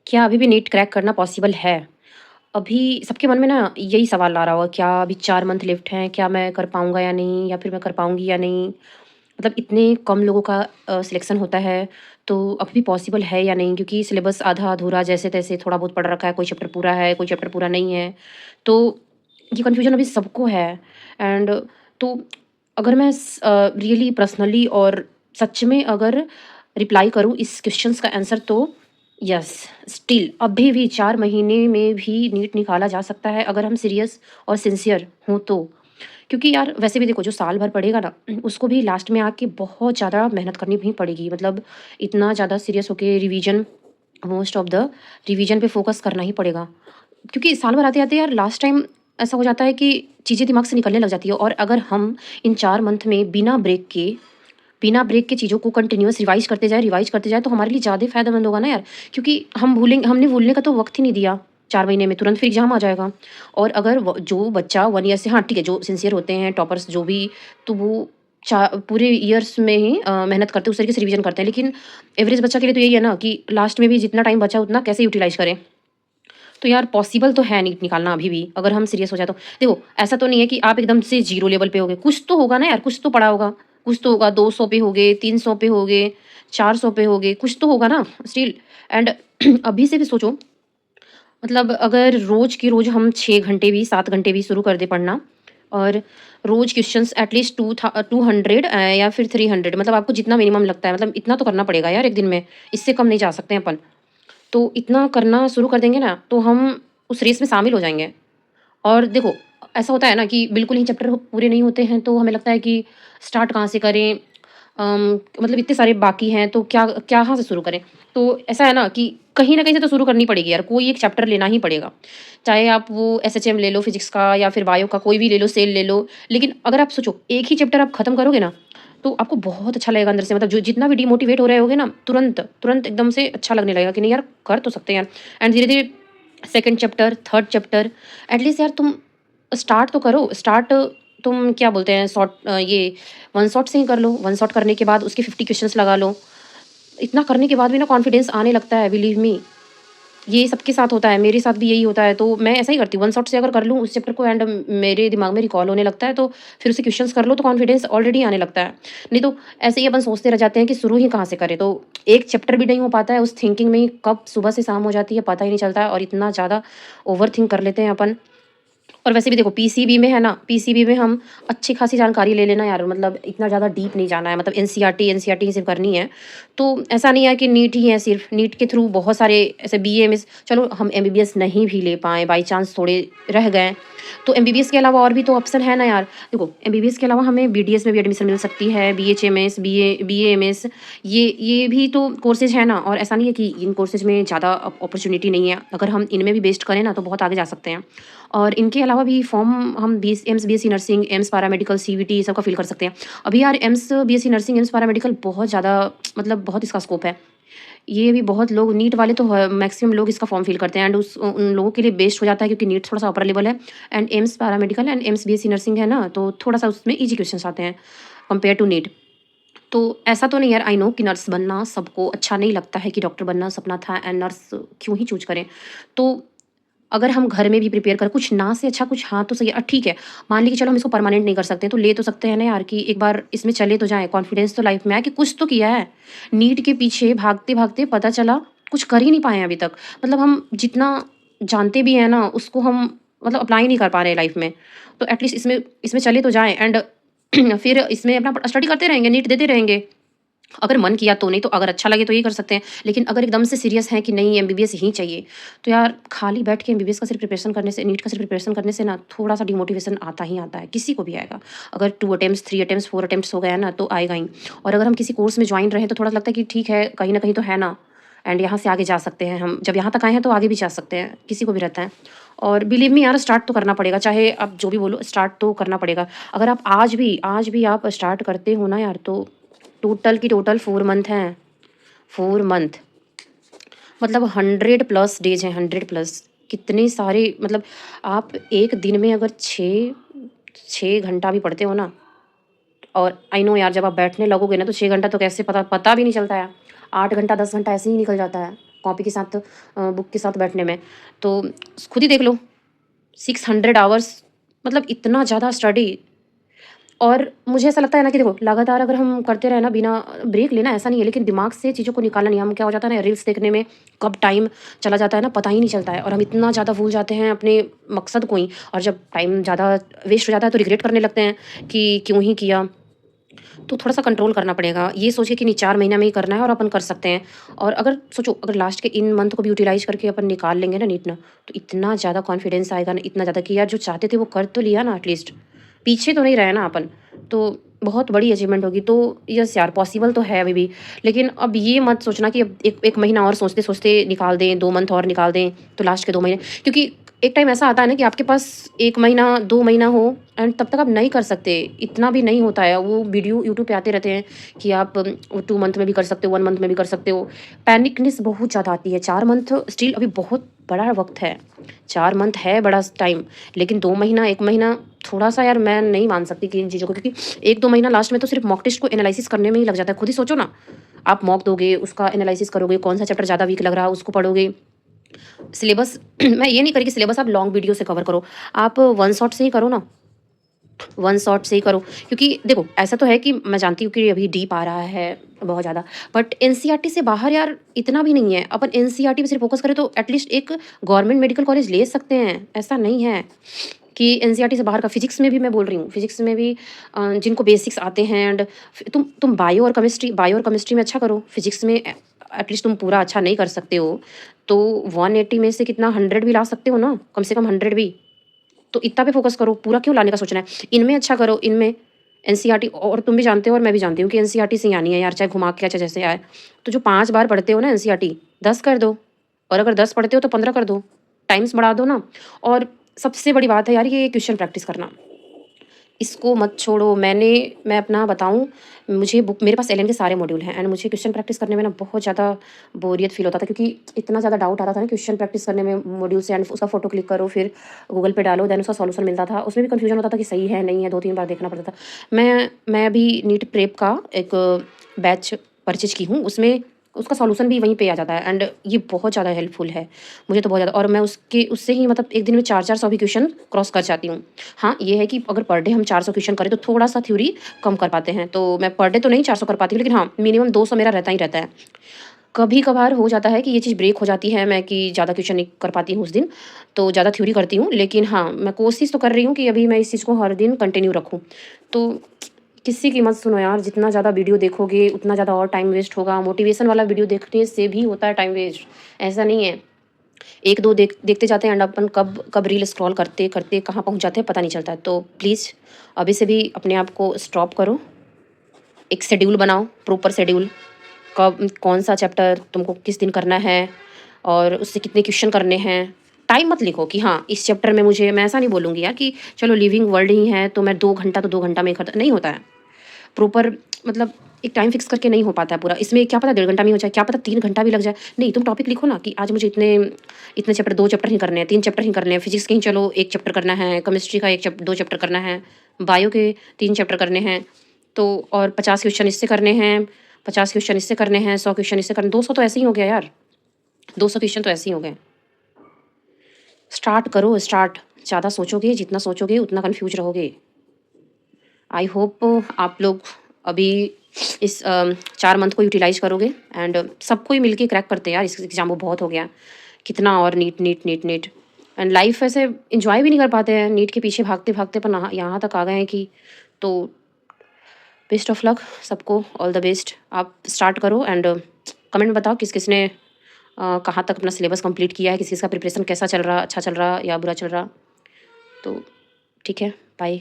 क्या अभी भी नीट क्रैक करना पॉसिबल है? अभी सबके मन में ना यही सवाल आ रहा होगा, क्या अभी 4 मंथ लेफ्ट हैं, क्या मैं कर पाऊँगा या नहीं? या फिर मैं कर पाऊँगी या नहीं? मतलब इतने कम लोगों का सिलेक्शन होता है, तो अभी भी पॉसिबल है या नहीं? क्योंकि सिलेबस आधा-अधूरा जैसे-तैसे थोड़ा बहुत पढ़ रखा है, कोई चैप्टर पूरा है, कोई चैप्टर पूरा नहीं है। तो ये कन्फ्यूज़न अभी सबको है। एंड तो अगर मैं रियली पर्सनली और सच में अगर रिप्लाई करूँ इस क्वेश्चंस का आंसर तो यस, स्टिल अभी भी 4 महीने में भी नीट निकाला जा सकता है अगर हम सीरियस और सिंसियर हों तो। क्योंकि यार वैसे भी देखो जो साल भर पढ़ेगा ना उसको भी लास्ट में आके बहुत ज़्यादा मेहनत करनी भी पड़ेगी। मतलब इतना ज़्यादा सीरियस होके revision, most of the revision पे फोकस करना ही पड़ेगा। क्योंकि साल भर आते-आते यार लास्ट टाइम ऐसा हो जाता है कि चीज़ें दिमाग से निकलने लग जाती है। और अगर हम इन 4 मंथ में बिना ब्रेक के चीज़ों को कंटिन्यूअस रिवाइज़ करते जाएँ तो हमारे लिए ज़्यादा फ़ायदेमंद होगा ना यार। क्योंकि हमने भूलने का तो वक़्त ही नहीं दिया 4 महीने में, तुरंत फिर एग्ज़ाम आ जाएगा। और अगर व जो बच्चा 1 ईयर से, हाँ ठीक है, जो सिंसियर होते हैं, टॉपर्स जो भी, तो वो पूरे ईयर्स में ही मेहनत करते हैं, उस तरीके से रिवीजन करते हैं। लेकिन एवरेज बच्चा के लिए तो यही है ना कि लास्ट में भी जितना टाइम बचा उतना कैसे यूटिलाइज़ करें। तो यार पॉसिबल तो है नीट निकालना अभी भी, अगर हम सीरियस हो जाए तो। देखो, ऐसा तो नहीं है कि आप एकदम से ज़ीरो लेवल पे होगे, कुछ तो होगा ना यार, कुछ तो पढ़ा होगा, कुछ तो होगा, 200 पे होगे, 300 पे होगे, 400 पे होगे, कुछ तो होगा ना स्टिल। एंड अभी से भी सोचो, मतलब अगर रोज़ के रोज़ हम 6 घंटे भी, 7 घंटे भी शुरू कर दें पढ़ना, और रोज़ क्वेश्चंस एटलीस्ट 200 या फिर 300, मतलब आपको जितना मिनिमम लगता है, मतलब इतना तो करना पड़ेगा यार एक दिन में, इससे कम नहीं जा सकते हैं अपन। तो इतना करना शुरू कर देंगे ना, तो हम उस रेस में शामिल हो जाएँगे। और देखो, ऐसा होता है ना कि बिल्कुल ही चैप्टर पूरे नहीं होते हैं, तो हमें लगता है कि स्टार्ट कहाँ से करें? मतलब इतने सारे बाकी हैं, तो कहाँ से शुरू करें? तो ऐसा है ना कि कहीं न कहीं से तो शुरू करनी पड़ेगी यार, कोई एक चैप्टर लेना ही पड़ेगा। चाहे आप वो एसएचएम ले लो फिज़िक्स का, या फिर बायो का कोई भी ले लो, सेल ले लो। लेकिन अगर आप सोचो, एक ही चैप्टर आप खत्म करोगे ना, तो आपको बहुत अच्छा लगेगा अंदर से। मतलब जो जितना भी डिमोटिवेट हो रहे होगे ना, तुरंत एकदम से अच्छा लगने लगेगा कि नहीं यार, कर तो सकते हैं यार। एंड धीरे-धीरे second chapter, third chapter, at least यार तुम स्टार्ट तो करो। स्टार्ट तुम क्या बोलते हैं, ये वन शॉट से ही कर लो। वन शॉट करने के बाद उसके 50 क्वेश्चंस लगा लो। इतना करने के बाद भी ना कॉन्फिडेंस आने लगता है, बिलीव मी। ये सबके साथ होता है, मेरे साथ भी यही होता है, तो मैं ऐसा ही करती हूँ। वन शॉट से अगर कर लूँ उस चैप्टर को, एंड मेरे दिमाग में रिकॉल होने लगता है, तो फिर उससे क्वेश्चंस कर लो तो कॉन्फिडेंस ऑलरेडी आने लगता है। नहीं तो ऐसे ही अपन सोचते रह जाते हैं कि शुरू ही कहाँ से करें, तो एक चैप्टर भी नहीं हो पाता है, उस थिंकिंग में ही कब सुबह से शाम हो जाती है पता ही नहीं चलता है, और इतना ज़्यादा ओवरथिंक कर लेते हैं अपन। और वैसे भी देखो, पीसीबी में है ना, पीसीबी में हम अच्छी खासी जानकारी ले लेना यार, मतलब इतना ज़्यादा डीप नहीं जाना है। मतलब एनसीईआरटी ही सिर्फ करनी है। तो ऐसा नहीं है कि नीट ही है सिर्फ, नीट के थ्रू बहुत सारे ऐसे बीएएमएस, चलो हम एमबीबीएस नहीं भी ले पाए, बाई चांस थोड़े रह गए, तो एमबीबीएस के अलावा और भी तो ऑप्शन है ना यार। देखो, एमबीबीएस के अलावा हमें बीडीएस में भी एडमिशन मिल सकती है, बीएचएमएस, बीएएमएस, ये भी तो कोर्सेज है ना। और ऐसा नहीं है कि इन कोर्सेज में ज़्यादा अपॉर्चुनिटी नहीं है, अगर हम इनमें भी बेस्ट करें ना तो बहुत आगे जा सकते हैं। और इनके अलावा भी फॉर्म हम BSc nursing, AIIMS paramedical, CVT सबका फिल कर सकते हैं। अभी यार AIIMS, BSc nursing, AIIMS paramedical बहुत ज़्यादा, मतलब बहुत इसका स्कोप है। ये भी बहुत लोग, नीट वाले तो मैक्सिमम लोग इसका फॉर्म फिल करते हैं, एंड उन लोगों के लिए बेस्ट हो जाता है, क्योंकि नीट थोड़ा सा अपर लेवल है, and AIIMS paramedical and AIIMS BSc nursing है ना, तो थोड़ा सा उसमें इजी क्वेश्चंस आते हैं कंपेयर टू नीट। तो ऐसा तो नहीं यार, आई नो कि नर्स बनना सबको अच्छा नहीं लगता है, कि डॉक्टर बनना सपना था एंड नर्स क्यों ही चूज करें। तो अगर हम घर में भी प्रिपेयर करें, कुछ ना से अच्छा कुछ हाँ तो सही है। ठीक है, मान लीजिए चलो हम इसको परमानेंट नहीं कर सकते, तो ले तो सकते हैं ना यार, कि एक बार इसमें चले तो जाएँ, कॉन्फिडेंस तो लाइफ में आए कि कुछ तो किया है। नीट के पीछे भागते-भागते पता चला कुछ कर ही नहीं पाए हैं अभी तक। मतलब हम जितना जानते भी हैं ना, उसको हम मतलब अप्लाई नहीं कर पा रहे हैं लाइफ में। तो एटलीस्ट इसमें इसमें चले तो जाएँ, एंड फिर इसमें अपना स्टडी करते रहेंगे, नीट देते रहेंगे। अगर मन किया तो, नहीं तो अगर अच्छा लगे तो ये कर सकते हैं। लेकिन अगर एकदम से सीरियस हैं कि नहीं एमबीबीएस ही चाहिए, तो यार खाली बैठ के एमबीबीएस का सिर्फ प्रिपरेशन करने से, नीट का सिर्फ प्रिपरेशन करने से ना थोड़ा-सा डिमोटिवेशन आता ही आता है, किसी को भी आएगा। अगर 2 अटेम्प्ट्स, 3 अटेम्प्ट्स, 4 अटेम्प्ट्स हो गया ना तो आएगा ही। और अगर हम किसी कोर्स में जॉइन रहे तो थोड़ा लगता है कि ठीक है, कहीं न कहीं तो है ना, एंड यहाँ से आगे जा सकते हैं हम। जब यहाँ तक आए हैं तो आगे भी जा सकते हैं, किसी को भी रहता है। और बिलीव मी यार, स्टार्ट तो करना पड़ेगा, चाहे आप जो भी बोलो, स्टार्ट तो करना पड़ेगा। अगर आप आज भी आप स्टार्ट करते हो ना यार, तो टोटल की टोटल 4 मंथ हैं, 4 मंथ, मतलब 100 प्लस डेज़ हैं, 100 प्लस। कितने सारे, मतलब आप एक दिन में अगर 6 घंटा भी पढ़ते हो ना, और आई नो यार, जब आप बैठने लगोगे ना तो 6 घंटा तो कैसे पता पता भी नहीं चलता है। 8 घंटा, 10 घंटा ऐसे ही निकल जाता है। कॉपी के साथ बुक के साथ बैठने में। तो खुद ही देख लो 600 आवर्स, मतलब इतना ज़्यादा स्टडी। और मुझे ऐसा लगता है ना कि देखो लगातार अगर हम करते रहे ना बिना ब्रेक लेना ऐसा नहीं है, लेकिन दिमाग से चीज़ों को निकालना नहीं। हम क्या हो जाता है ना, रील्स देखने में कब टाइम चला जाता है ना पता ही नहीं चलता है, और हम इतना ज़्यादा भूल जाते हैं अपने मकसद को ही। और जब टाइम ज़्यादा वेस्ट हो जाता है तो रिग्रेट करने लगते हैं कि क्यों ही किया। तो थोड़ा सा कंट्रोल करना पड़ेगा, ये सोचिए कि नहीं 4 महीना में ही करना है और अपन कर सकते हैं। और अगर सोचो अगर लास्ट के इन मंथ को भी यूटिलाइज करके अपन निकाल लेंगे ना नीट ना, तो इतना ज़्यादा कॉन्फिडेंस आएगा ना, इतना ज़्यादा कि यार जो चाहते थे वो कर तो लिया ना, एटलीस्ट पीछे तो नहीं रहे ना अपन। तो बहुत बड़ी अचीवमेंट होगी। तो यस यार, पॉसिबल तो है अभी भी। लेकिन अब ये मत सोचना कि अब एक महीना और सोचते सोचते निकाल दें, 2 मंथ और निकाल दें, तो लास्ट के 2 महीने, क्योंकि एक टाइम ऐसा आता है ना कि आपके पास 1 महीना 2 महीना हो एंड तब तक आप नहीं कर सकते। इतना भी नहीं होता है। वो वीडियो यूट्यूब पे आते रहते हैं कि आप 2 मंथ में भी कर सकते हो, 1 मंथ में भी कर सकते हो। पैनिकनेस बहुत ज़्यादा आती है। 4 मंथ स्टिल अभी बहुत बड़ा वक्त है। 4 मंथ है बड़ा टाइम, लेकिन 2 महीना 1 महीना थोड़ा-सा यार मैं नहीं मान सकती कि इन चीज़ों को, क्योंकि 1-2 महीना लास्ट में तो सिर्फ मॉक टेस्ट को एनालिसिस करने में ही लग जाता है। खुद ही सोचो ना, आप मॉक दोगे, उसका एनालिसिस करोगे, कौन सा चैप्टर ज़्यादा वीक लग रहा है उसको पढ़ोगे। सिलेबस मैं ये नहीं कह रही कि सिलेबस आप लॉन्ग वीडियो से कवर करो, आप वन शॉट से ही करो ना, वन शॉट से ही करो। क्योंकि देखो ऐसा तो है कि मैं जानती हूँ कि अभी डीप आ रहा है बहुत ज़्यादा, बट एनसीईआरटी से बाहर यार इतना भी नहीं है। अपन एनसीईआरटी पे सिर्फ फोकस करें तो एटलीस्ट एक गवर्नमेंट मेडिकल कॉलेज ले सकते हैं। ऐसा नहीं है कि एनसीईआरटी से बाहर का। फिजिक्स में भी मैं बोल रही हूँ, फिजिक्स में भी जिनको बेसिक्स आते हैं एंड तुम बायो और केमिस्ट्री में अच्छा करो। फिजिक्स में एटलीस्ट तुम पूरा अच्छा नहीं कर सकते हो तो 180 में से कितना 100 भी ला सकते हो ना, कम से कम 100 भी। तो इतना पे फोकस करो, पूरा क्यों लाने का सोचना है। इनमें अच्छा करो, इनमें एनसीईआरटी। और तुम भी जानते हो और मैं भी जानती हूँ कि एनसीईआरटी से ही आनी है यार, चाहे घुमा के चाहे जैसे आए। तो जो 5 बार पढ़ते हो ना एनसीईआरटी, 10 कर दो। और अगर 10 पढ़ते हो तो 15 कर दो, टाइम्स बढ़ा दो ना। और सबसे बड़ी बात है यार ये क्वेश्चन प्रैक्टिस करना, इसको मत छोड़ो। मैं अपना बताऊँ, मुझे बुक मेरे पास एलएन के सारे मॉड्यूल हैं एंड मुझे क्वेश्चन प्रैक्टिस करने में ना बहुत ज़्यादा बोरियत फील होता था, क्योंकि इतना ज़्यादा डाउट आता था ना क्वेश्चन प्रैक्टिस करने में मॉड्यूल से। एंड उसका फोटो क्लिक करो, फिर गूगल पे डालो, देन उसका सॉल्यूशन मिलता था। उसमें भी कन्फ्यूजन होता था कि सही है नहीं है, 2-3 बार देखना पड़ता था। मैं अभी नीट प्रेप का एक बैच परचेज की हूँ, उसमें उसका सॉल्यूशन भी वहीं पे आ जाता है एंड ये बहुत ज़्यादा हेल्पफुल है मुझे तो बहुत ज़्यादा। और मैं उससे ही मतलब एक दिन में 400 भी क्वेश्चन क्रॉस कर जाती हूँ। हाँ, ये है कि अगर पर डे हम 400 क्वेश्चन करें तो थोड़ा-सा थ्योरी कम कर पाते हैं। तो मैं पर डे तो नहीं 400 कर पाती हूँ, लेकिन हाँ, मिनिमम 200 मेरा रहता ही रहता है। कभी-कभार हो जाता है कि ये चीज़ ब्रेक हो जाती है मैं कि ज़्यादा क्वेश्चन नहीं कर पाती हूँ उस दिन, तो ज़्यादा थ्योरी करती हूँ। लेकिन हाँ, मैं कोशिश तो कर रही हूँ कि अभी मैं इस चीज़ को हर दिन कंटिन्यू रखूँ। तो किसी की मत सुनो यार, जितना ज़्यादा वीडियो देखोगे उतना ज़्यादा और टाइम वेस्ट होगा। मोटिवेशन वाला वीडियो देखने से भी होता है टाइम वेस्ट, ऐसा नहीं है। 1-2 देखते जाते हैं एंड अपन कब कब रील स्क्रॉल करते-करते कहाँ पहुँच जाते हैं पता नहीं चलता है। तो प्लीज़ अभी से भी अपने आप को स्टॉप करो, एक शेड्यूल बनाओ, प्रॉपर शेड्यूल। कब कौन-सा चैप्टर तुमको किस दिन करना है और उससे कितने क्वेश्चन करने हैं। टाइम मत लिखो कि हाँ, इस चैप्टर में मुझे, मैं ऐसा नहीं बोलूँगी यार कि चलो लिविंग वर्ल्ड ही है तो मैं 2 घंटा तो 2 घंटा में खत्म नहीं होता है। प्रॉपर मतलब एक टाइम फिक्स करके नहीं हो पाता है पूरा। इसमें क्या पता 1.5 घंटा में हो जाए, क्या पता 3 घंटा भी लग जाए। नहीं, तुम टॉपिक लिखो ना कि आज मुझे इतने इतने चैप्टर, 2 चैप्टर ही करने हैं, 3 चैप्टर ही करने हैं। फिजिक्स के ही चलो 1 चैप्टर करना है, केमिस्ट्री का 2 चैप्टर करना है, बायो के 3 चैप्टर करने हैं। तो और 50 क्वेश्चन इससे करने हैं, 50 क्वेश्चन इससे करने हैं, 100 क्वेश्चन इससे करने, 200 तो ऐसे ही हो गया यार। 200 क्वेश्चन तो ऐसे ही हो गए। स्टार्ट करो, स्टार्ट। ज़्यादा सोचोगे, जितना सोचोगे उतना कन्फ्यूज़ रहोगे। आई होप आप लोग अभी इस 4 मंथ को यूटिलाइज़ करोगे एंड सबको ही मिलके क्रैक करते हैं यार इस एग्ज़ाम को। बहुत हो गया, कितना और NEET NEET NEET NEET and life ऐसे एंजॉय भी नहीं कर पाते हैं नीट के पीछे भागते भागते, पर यहाँ तक आ गए हैं कि। तो बेस्ट ऑफ लक सबको, ऑल द बेस्ट। आप स्टार्ट करो एंड कमेंट में बताओ किस किस ने कहाँ तक अपना सिलेबस कंप्लीट किया है, किस किस का प्रिपरेशन कैसा चल रहा, अच्छा चल रहा या बुरा चल रहा। तो ठीक है, बाय।